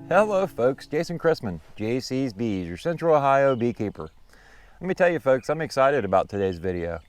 Hello folks, Jason Chrisman, JC's Bees, your Central Ohio beekeeper. Let me tell you folks, I'm excited about today's video.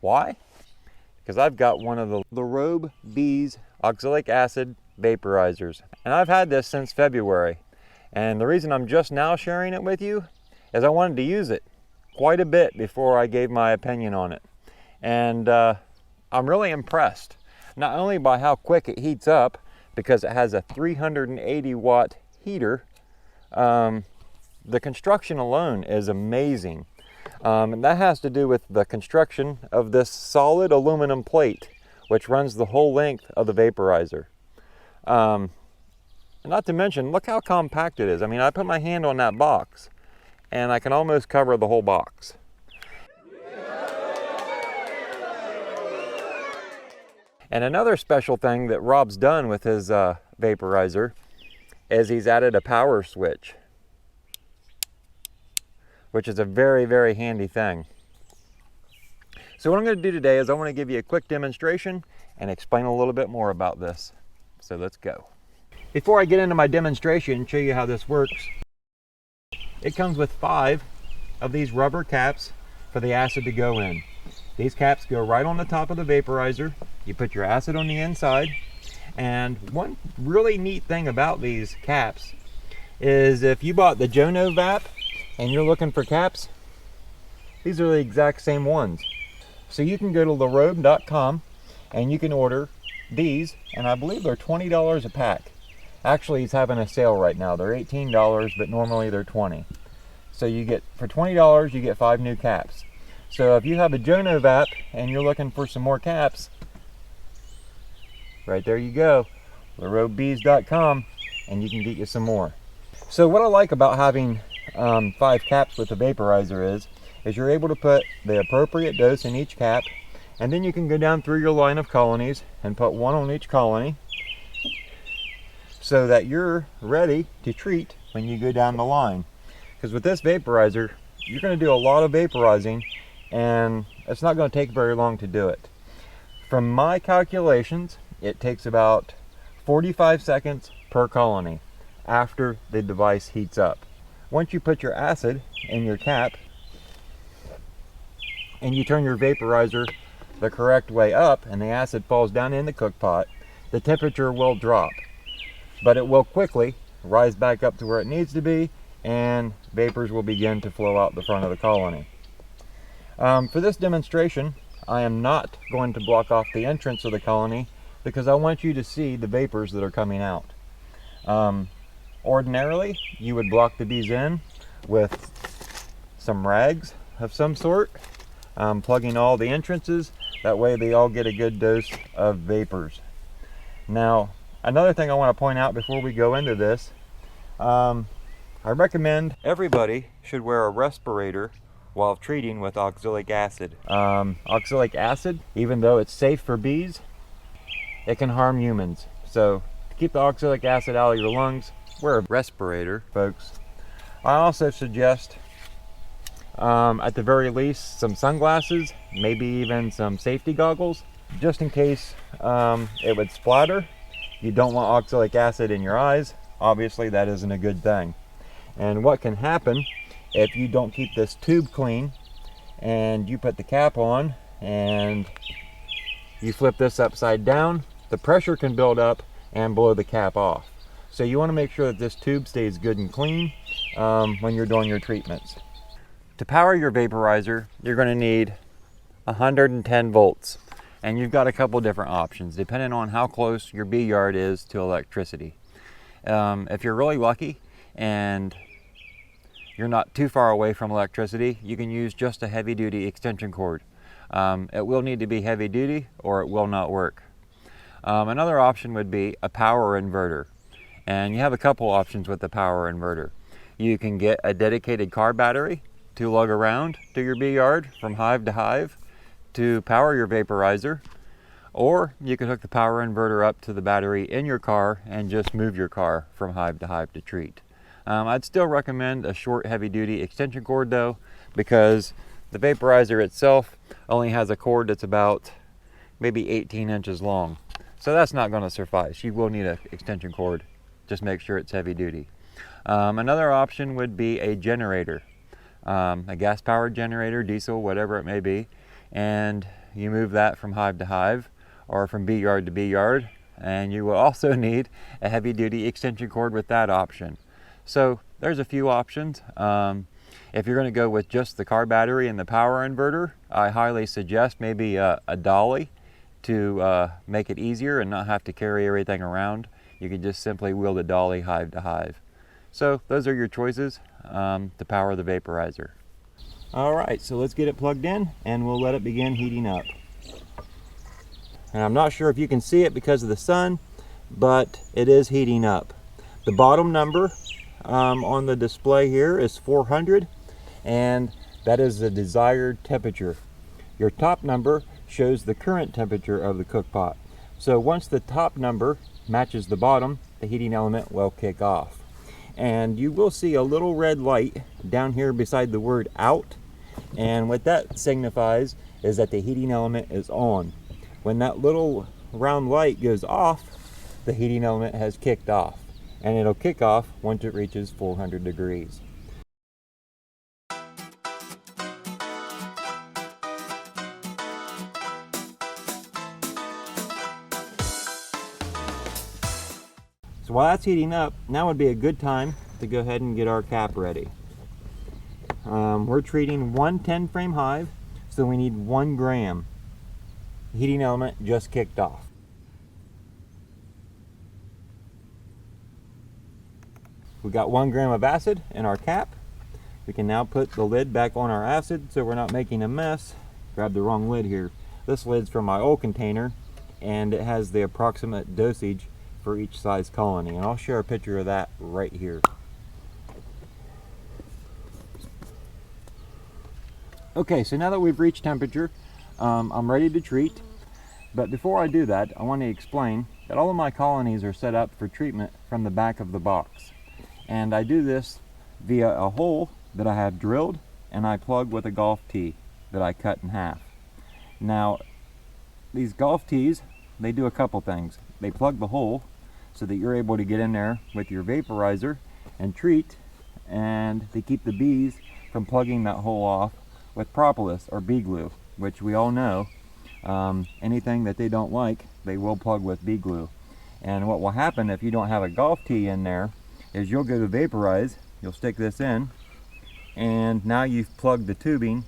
Why? Because I've got one of the Lorob Bees oxalic acid vaporizers. And I've had this since February. And the reason I'm just now sharing it with you is I wanted to use it quite a bit before I gave my opinion on it. And I'm really impressed, not only by how quick it heats up, because it has a 380 watt heater. The construction alone is amazing. And that has to do with the construction of this solid aluminum plate, which runs the whole length of the vaporizer. Not to mention, look how compact it is. I mean, I put my hand on that box and I can almost cover the whole box. And another special thing that Rob's done with his vaporizer is he's added a power switch, which is a very, very handy thing. So what I'm going to do today is I want to give you a quick demonstration and explain a little bit more about this. So let's go. Before I get into my demonstration and show you how this works, it comes with 5 of these rubber caps for the acid to go in. These caps go right on the top of the vaporizer. You put your acid on the inside. And one really neat thing about these caps is if you bought the Jono Vap and you're looking for caps, these are the exact same ones. So you can go to Lorob.com and you can order these, and I believe they're $20 a pack. Actually, he's having a sale right now. They're $18, but normally they're $20. So you get, for $20, you get 5 new caps. So if you have a Jono Vap and you're looking for some more caps, right there you go, LorobBees.com, and you can get you some more. So what I like about having 5 caps with the vaporizer is you're able to put the appropriate dose in each cap, and then you can go down through your line of colonies and put 1 on each colony so that you're ready to treat when you go down the line. Because with this vaporizer, you're going to do a lot of vaporizing, and it's not going to take very long to do it. From my calculations, it takes about 45 seconds per colony after the device heats up. Once you put your acid in your cap and you turn your vaporizer the correct way up and the acid falls down in the cook pot, the temperature will drop, but it will quickly rise back up to where it needs to be, and vapors will begin to flow out the front of the colony. For this demonstration, I am not going to block off the entrance of the colony because I want you to see the vapors that are coming out. Ordinarily, you would block the bees in with some rags of some sort, plugging all the entrances. That way they all get a good dose of vapors. Now, another thing I want to point out before we go into this, I recommend everybody should wear a respirator while treating with oxalic acid. Oxalic acid, even though it's safe for bees, it can harm humans. So to keep the oxalic acid out of your lungs, wear a respirator, folks. I also suggest, at the very least, some sunglasses, maybe even some safety goggles, just in case it would splatter. You don't want oxalic acid in your eyes. Obviously, that isn't a good thing. And what can happen if you don't keep this tube clean and you put the cap on and you flip this upside down, the pressure can build up and blow the cap off. So you want to make sure that this tube stays good and clean when you're doing your treatments. To power your vaporizer, you're going to need 110 volts. And you've got a couple different options depending on how close your bee yard is to electricity. If you're really lucky and you're not too far away from electricity, you can use just a heavy-duty extension cord. It will need to be heavy-duty or it will not work. Another option would be a power inverter. And you have a couple options with the power inverter. You can get a dedicated car battery to lug around to your bee yard from hive to hive to power your vaporizer, or you can hook the power inverter up to the battery in your car and just move your car from hive to hive to treat. I'd still recommend a short heavy-duty extension cord though, because the vaporizer itself only has a cord that's about maybe 18 inches long. So that's not going to suffice. You will need an extension cord Just make sure it's heavy duty. Another option would be a generator, a gas powered generator, diesel, whatever it may be, and you move that from hive to hive or from bee yard to bee yard, and you will also need a heavy duty extension cord with that option. So there's a few options. If you're going to go with just the car battery and the power inverter, I highly suggest maybe a dolly to make it easier and not have to carry everything around. You can just simply wheel the dolly hive to hive. So those are your choices to power the vaporizer. All right, so let's get it plugged in and we'll let it begin heating up. And I'm not sure if you can see it because of the sun, but it is heating up. The bottom number on the display here is 400, and that is the desired temperature. Your top number shows the current temperature of the cook pot. So once the top number matches the bottom, the heating element will kick off. And you will see a little red light down here beside the word out, and what that signifies is that the heating element is on. When that little round light goes off, the heating element has kicked off, and it'll kick off once it reaches 400 degrees. So while that's heating up, now would be a good time to go ahead and get our cap ready. We're treating one 10 frame hive, so we need 1 gram. The heating element just kicked off. We got 1 gram of acid in our cap. We can now put the lid back on our acid so we're not making a mess. Grab the wrong lid here. This lid's from my old container, and it has the approximate dosage for each size colony, and I'll share a picture of that right here. Okay, so now that we've reached temperature, I'm ready to treat. But before I do that, I want to explain that all of my colonies are set up for treatment from the back of the box. And I do this via a hole that I have drilled, and I plug with a golf tee that I cut in half. Now, these golf tees, they do a couple things. They plug the hole so that you're able to get in there with your vaporizer and treat, and they keep the bees from plugging that hole off with propolis or bee glue, which we all know anything that they don't like, they will plug with bee glue. And what will happen if you don't have a golf tee in there is you'll go to vaporize, you'll stick this in, and now you've plugged the tubing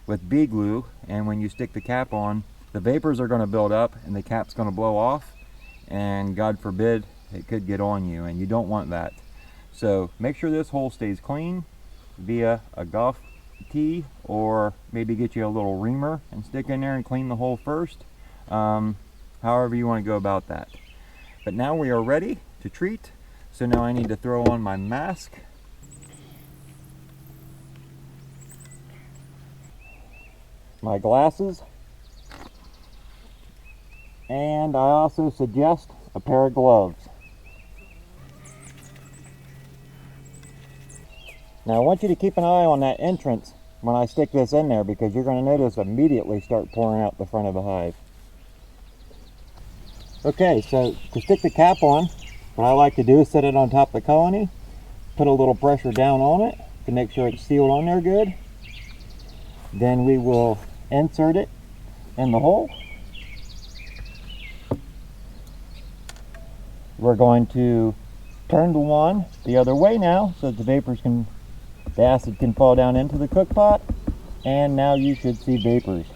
with bee glue, and when you stick the cap on, the vapors are going to build up and the cap's going to blow off, and God forbid it could get on you, and you don't want that. So make sure this hole stays clean via a golf tee, or maybe get you a little reamer and stick in there and clean the hole first. However you want to go about that. But now we are ready to treat. So now I need to throw on my mask, my glasses, and I also suggest a pair of gloves. Now I want you to keep an eye on that entrance when I stick this in there, because you're going to notice immediately start pouring out the front of the hive. Okay, so to stick the cap on, what I like to do is set it on top of the colony, put a little pressure down on it to make sure it's sealed on there good. Then we will insert it in the hole. We're going to turn the wand the other way now so that the acid can fall down into the cook pot, and now you should see vapors.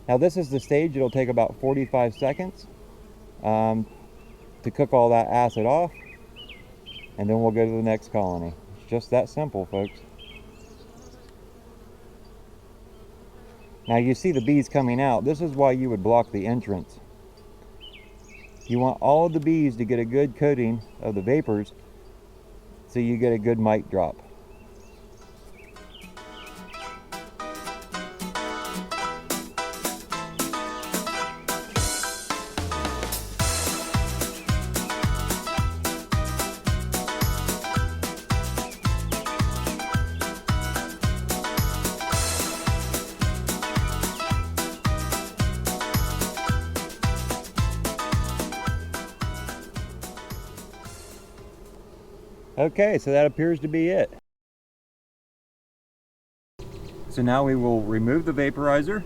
Now this is the stage. It'll take about 45 seconds to cook all that acid off, and then we'll go to the next colony. It's just that simple, folks. Now you see the bees coming out. This is why you would block the entrance. You want all of the bees to get a good coating of the vapors so you get a good mite drop. Okay, so that appears to be it. So now we will remove the vaporizer.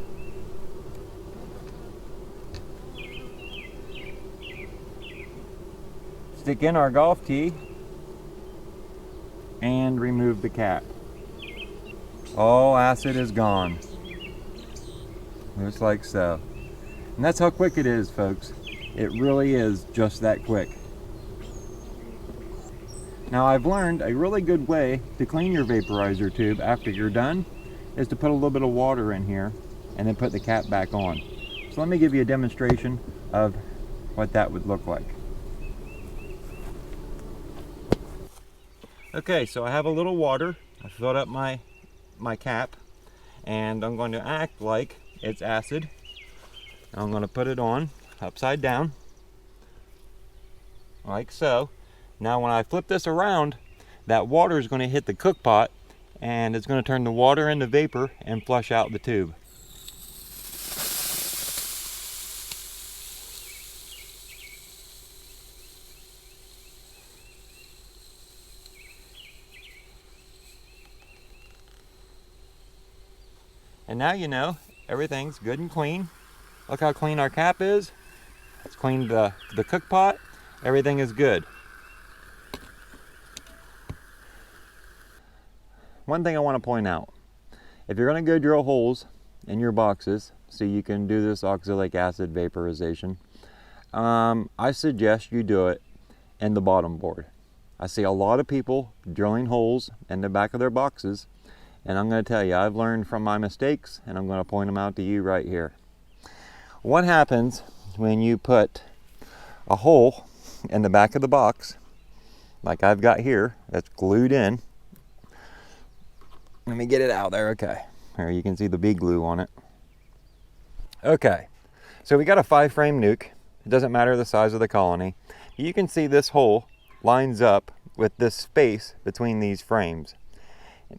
Stick in our golf tee and remove the cap. All acid is gone. Just like so. And that's how quick it is, folks. It really is just that quick. Now I've learned a really good way to clean your vaporizer tube after you're done is to put a little bit of water in here and then put the cap back on. So let me give you a demonstration of what that would look like. Okay, so I have a little water. I filled up my cap and I'm going to act like it's acid. I'm going to put it on upside down like so. Now when I flip this around, that water is going to hit the cook pot and it's going to turn the water into vapor and flush out the tube. And now you know everything's good and clean. Look how clean our cap is. It's cleaned the cook pot. Everything is good. One thing I want to point out, if you're going to go drill holes in your boxes so you can do this oxalic acid vaporization, I suggest you do it in the bottom board. I see a lot of people drilling holes in the back of their boxes, and I'm going to tell you, I've learned from my mistakes and I'm going to point them out to you right here. What happens when you put a hole in the back of the box, like I've got here, that's glued in? Let me get it out there. Okay, here you can see the bee glue on it. Okay, so we got a 5-frame nuke. It doesn't matter the size of the colony. You can see this hole lines up with this space between these frames,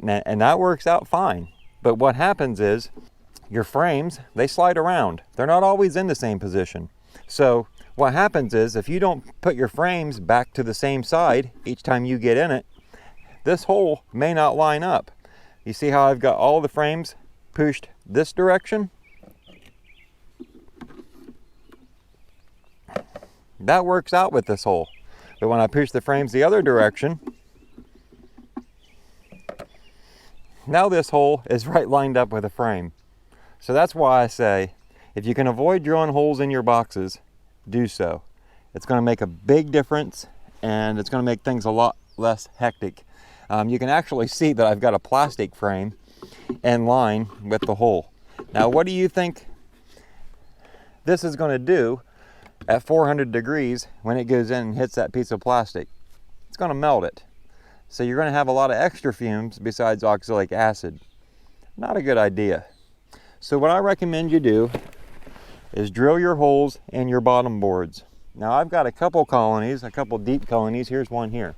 and that works out fine. But what happens is your frames, they slide around. They're not always in the same position. So what happens is if you don't put your frames back to the same side each time you get in it, this hole may not line up. You see how I've got all the frames pushed this direction? That works out with this hole. But when I push the frames the other direction, now this hole is right lined up with the frame. So that's why I say, if you can avoid drilling holes in your boxes, do so. It's going to make a big difference and it's going to make things a lot less hectic. You can actually see that I've got a plastic frame in line with the hole. Now what do you think this is going to do at 400 degrees when it goes in and hits that piece of plastic? It's going to melt it. So you're going to have a lot of extra fumes besides oxalic acid. Not a good idea. So what I recommend you do is drill your holes in your bottom boards. Now I've got a couple colonies, a couple deep colonies. Here's one here.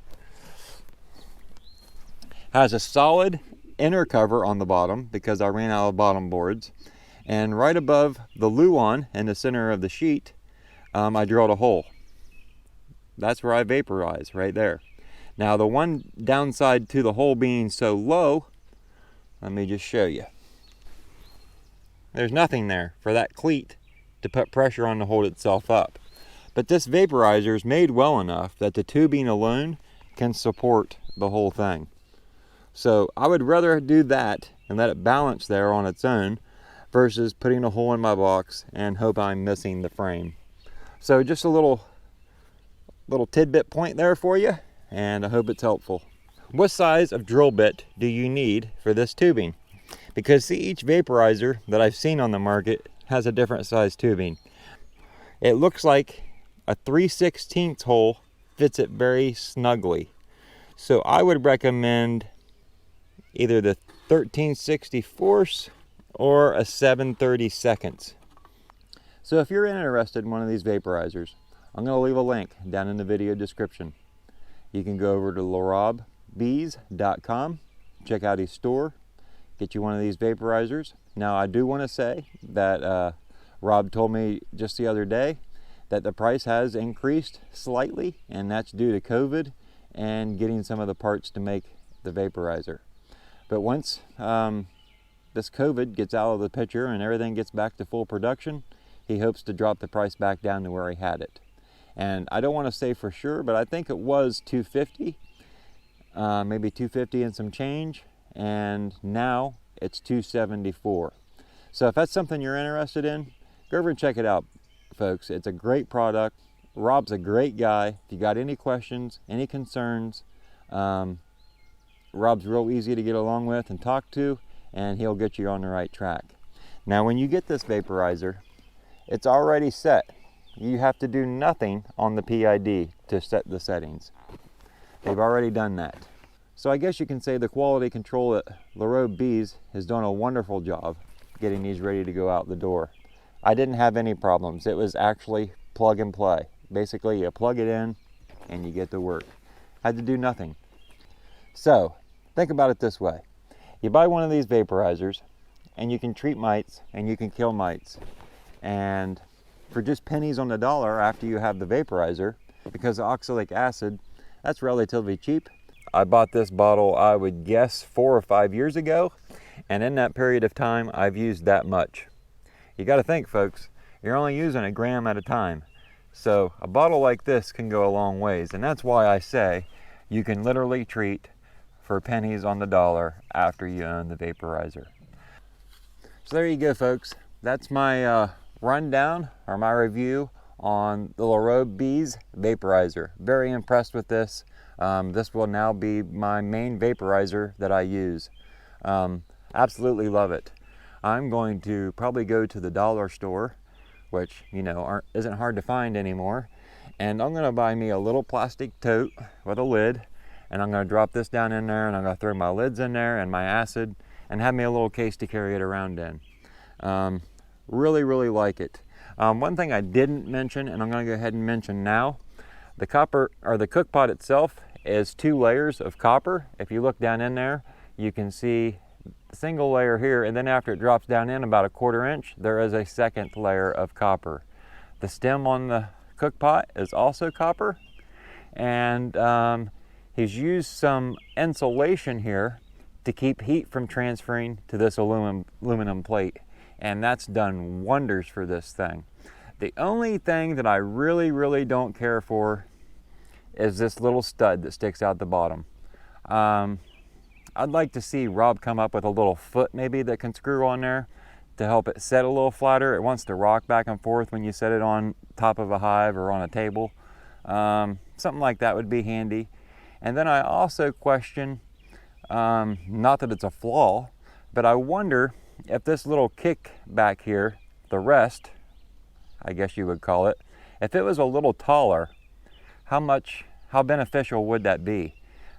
Has a solid inner cover on the bottom because I ran out of bottom boards. And right above the luan in the center of the sheet, I drilled a hole. That's where I vaporize, right there. Now the one downside to the hole being so low, let me just show you. There's nothing there for that cleat to put pressure on to hold itself up. But this vaporizer is made well enough that the tubing alone can support the whole thing. So I would rather do that and let it balance there on its own versus putting a hole in my box and hope I'm missing the frame. So just a little tidbit point there for you, and I hope it's helpful. What size of drill bit do you need for this tubing? Because see, each vaporizer that I've seen on the market has a different size tubing. It looks like a 3/16 hole fits it very snugly. So I would recommend either the 13/64 or a 7/32. So if you're interested in one of these vaporizers, I'm going to leave a link down in the video description. You can go over to lorobbees.com, check out his store, get you one of these vaporizers. Now I do want to say that Rob told me just the other day that the price has increased slightly, and that's due to COVID and getting some of the parts to make the vaporizer. But once this COVID gets out of the picture and everything gets back to full production, he hopes to drop the price back down to where he had it. And I don't want to say for sure, but I think it was $250, maybe $250 and some change, and now it's $274. So if that's something you're interested in, go over and check it out, folks. It's a great product. Rob's a great guy. If you got any questions, any concerns, Rob's real easy to get along with and talk to, and he'll get you on the right track. Now, when you get this vaporizer, it's already set. You have to do nothing on the PID to set the settings. They've already done that. So I guess you can say the quality control at Lorob Bees has done a wonderful job getting these ready to go out the door. I didn't have any problems. It was actually plug and play. Basically, you plug it in and you get to work. I had to do nothing. So think about it this way. You buy one of these vaporizers and you can treat mites and you can kill mites. And for just pennies on the dollar after you have the vaporizer, because of oxalic acid, that's relatively cheap. I bought this bottle, I would guess 4 or 5 years ago, and in that period of time I've used that much. You got to think, folks, you're only using a gram at a time. So a bottle like this can go a long ways, and that's why I say you can literally treat for pennies on the dollar after you own the vaporizer. So there you go, folks. That's my rundown or my review on the Lorob Bees vaporizer. Very impressed with this. This will now be my main vaporizer that I use. Absolutely love it. I'm going to probably go to the dollar store, which, you know, isn't hard to find anymore, and I'm going to buy me a little plastic tote with a lid, and I'm going to drop this down in there, and I'm going to throw my lids in there and my acid, and have me a little case to carry it around in. Really, really like it. One thing I didn't mention, and I'm going to go ahead and mention now, the copper, or the cook pot itself, is 2 layers of copper. If you look down in there, you can see a single layer here, and then after it drops down in about a 1/4 inch, there is a second layer of copper. The stem on the cook pot is also copper, and he's used some insulation here to keep heat from transferring to this aluminum plate, and that's done wonders for this thing. The only thing that I really don't care for is this little stud that sticks out the bottom. I'd like to see Rob come up with a little foot maybe that can screw on there to help it set a little flatter. It wants to rock back and forth when you set it on top of a hive or on a table. Something like that would be handy. And then I also question, not that it's a flaw, but I wonder if this little kick back here, the rest, I guess you would call it, if it was a little taller, how beneficial would that be?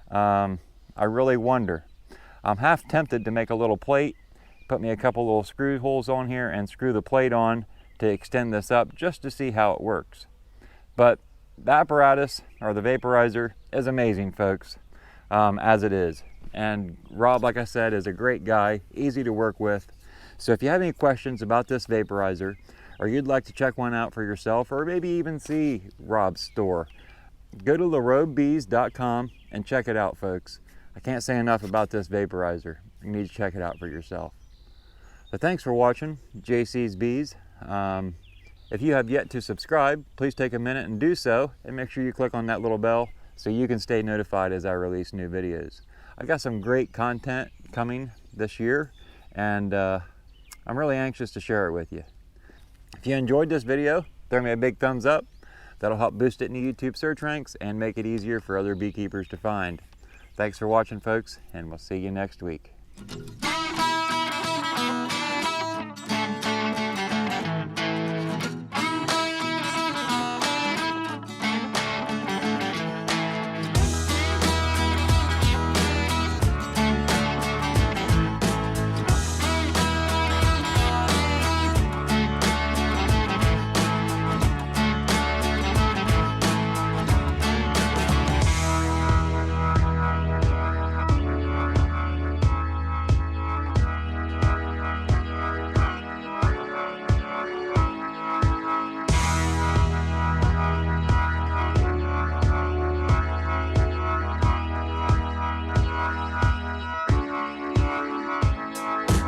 I really wonder. I'm half tempted to make a little plate, put me a couple little screw holes on here and screw the plate on to extend this up just to see how it works. But the apparatus, or the vaporizer, is amazing, folks, as it is. And Rob, like I said, is a great guy, easy to work with. So if you have any questions about this vaporizer, or you'd like to check one out for yourself, or maybe even see Rob's store, go to lorobbees.com and check it out, folks. I can't say enough about this vaporizer. You need to check it out for yourself. But thanks for watching JC's Bees. If you have yet to subscribe, please take a minute and do so, and make sure you click on that little bell so you can stay notified as I release new videos. I've got some great content coming this year, and I'm really anxious to share it with you. If you enjoyed this video, throw me a big thumbs up. That'll help boost it in the YouTube search ranks and make it easier for other beekeepers to find. Thanks for watching, folks, and we'll see you next week.